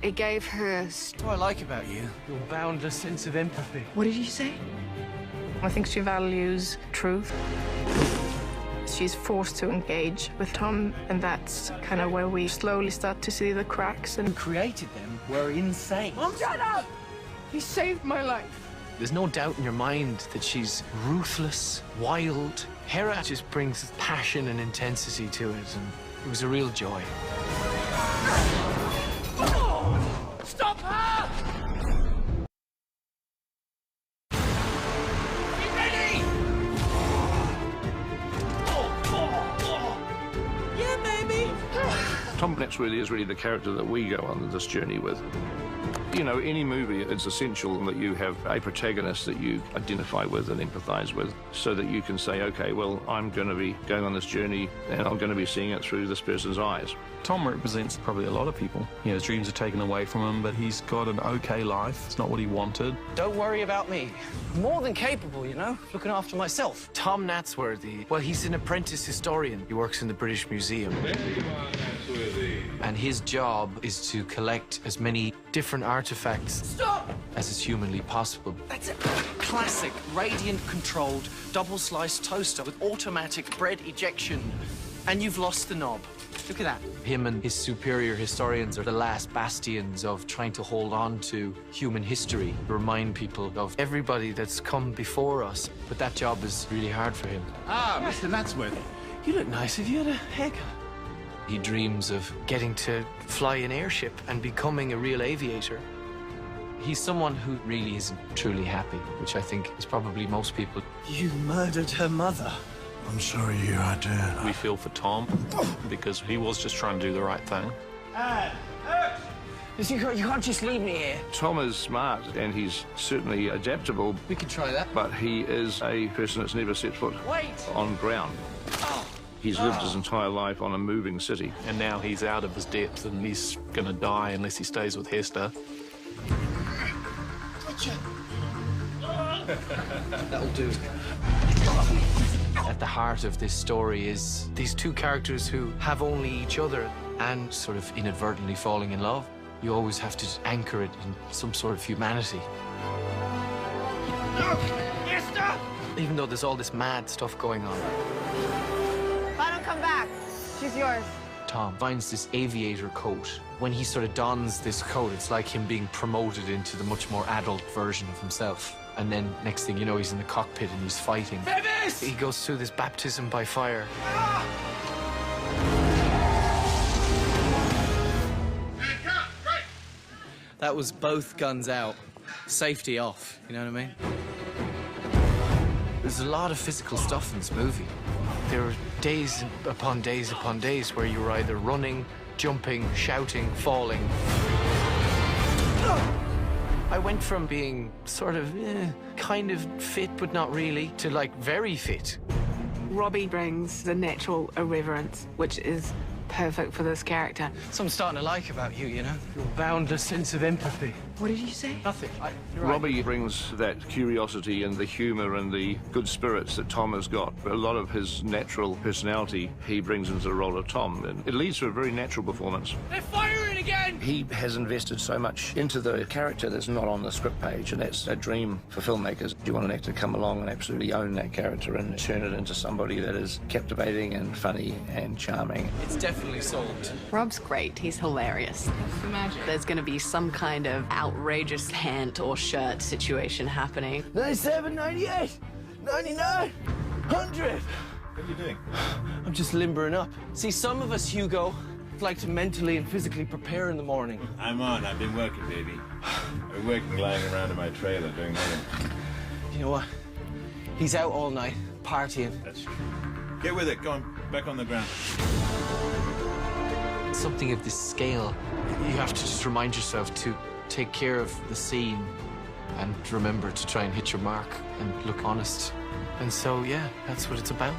It gave her... What I like about you, your boundless sense of empathy. What did you say? I think she values truth. She's forced to engage with Tom, and that's kind of where we slowly start to see the cracks. And Who created them were insane. Mom, shut up! He saved my life. There's no doubt in your mind that she's ruthless, wild. Hera just brings passion and intensity to it, and it was a real joy. Stop her! Be ready! Yeah, baby! Tom Natsworthy is really the character that we go on this journey with. You know, any movie, it's essential that you have a protagonist that you identify with and empathise with so that you can say, OK, well, I'm going to be going on this journey and I'm going to be seeing it through this person's eyes. Tom represents probably a lot of people. You know, his dreams are taken away from him, but he's got an OK life. It's not what he wanted. Don't worry about me. More than capable, you know, looking after myself. Tom Natsworthy, well, he's an apprentice historian. He works in the British Museum. There you are, Natsworthy. And his job is to collect as many different artifacts as is humanly possible. That's a classic radiant-controlled double-sliced toaster with automatic bread ejection. And you've lost the knob. Look at that. Him and his superior historians are the last bastions of trying to hold on to human history, remind people of everybody that's come before us. But that job is really hard for him. Ah, Mr. Natsworthy. You look nice. Have you had a haircut? He dreams of getting to fly an airship and becoming a real aviator. He's someone who really isn't truly happy, which I think is probably most people. You murdered her mother. I'm sorry you had to. We feel for Tom because he was just trying to do the right thing. You can't just leave me here. Tom is smart and he's certainly adaptable, We can try that. but he is a person that's never set foot Wait! on ground. He's lived his entire life on a moving city. And now he's out of his depth and he's going to die unless he stays with Hester. That'll do. At the heart of this story is these two characters who have only each other and sort of inadvertently falling in love. You always have to anchor it in some sort of humanity. Even though there's all this mad stuff going on. If I don't come back, she's yours. Tom finds this aviator coat. When he sort of dons this coat, it's like him being promoted into the much more adult version of himself. And then next thing you know, he's in the cockpit and he's fighting. Bevis! He goes through this baptism by fire. That was both guns out, safety off, you know what I mean? There's a lot of physical stuff in this movie. There were days upon days upon days where you were either running, jumping, shouting, falling. I went from being sort of kind of fit, but not really, to like very fit. Robbie brings the natural irreverence, which is perfect for this character. So I'm starting to like about you, you know? Your boundless sense of empathy. What did you say? Nothing. You're right. Robbie brings that curiosity and the humour and the good spirits that Tom has got. A lot of his natural personality he brings into the role of Tom, and it leads to a very natural performance. They're firing again! He has invested so much into the character that's not on the script page, and that's a dream for filmmakers. You want an actor to come along and absolutely own that character and turn it into somebody that is captivating and funny and charming. It's definitely sold. Rob's great. He's hilarious. There's going to be some kind of outrageous pant or shirt situation happening. 97, 98, 99, 100. What are you doing? I'm just limbering up. See, some of us, Hugo, like to mentally and physically prepare in the morning. I'm on. I've been working, baby. I've been working lying around in my trailer doing nothing. You know what? He's out all night, partying. That's true. Get with it. Go on. Back on the ground. Something of this scale, you have to just remind yourself to take care of the scene and remember to try and hit your mark and look honest. And so, yeah, that's what it's about.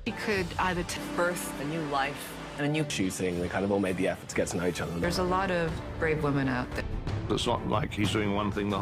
He could either birth a new life and a new... Shooting, they kind of all made the effort to get to know each other. There's a lot of brave women out there. It's not like he's doing one thing the whole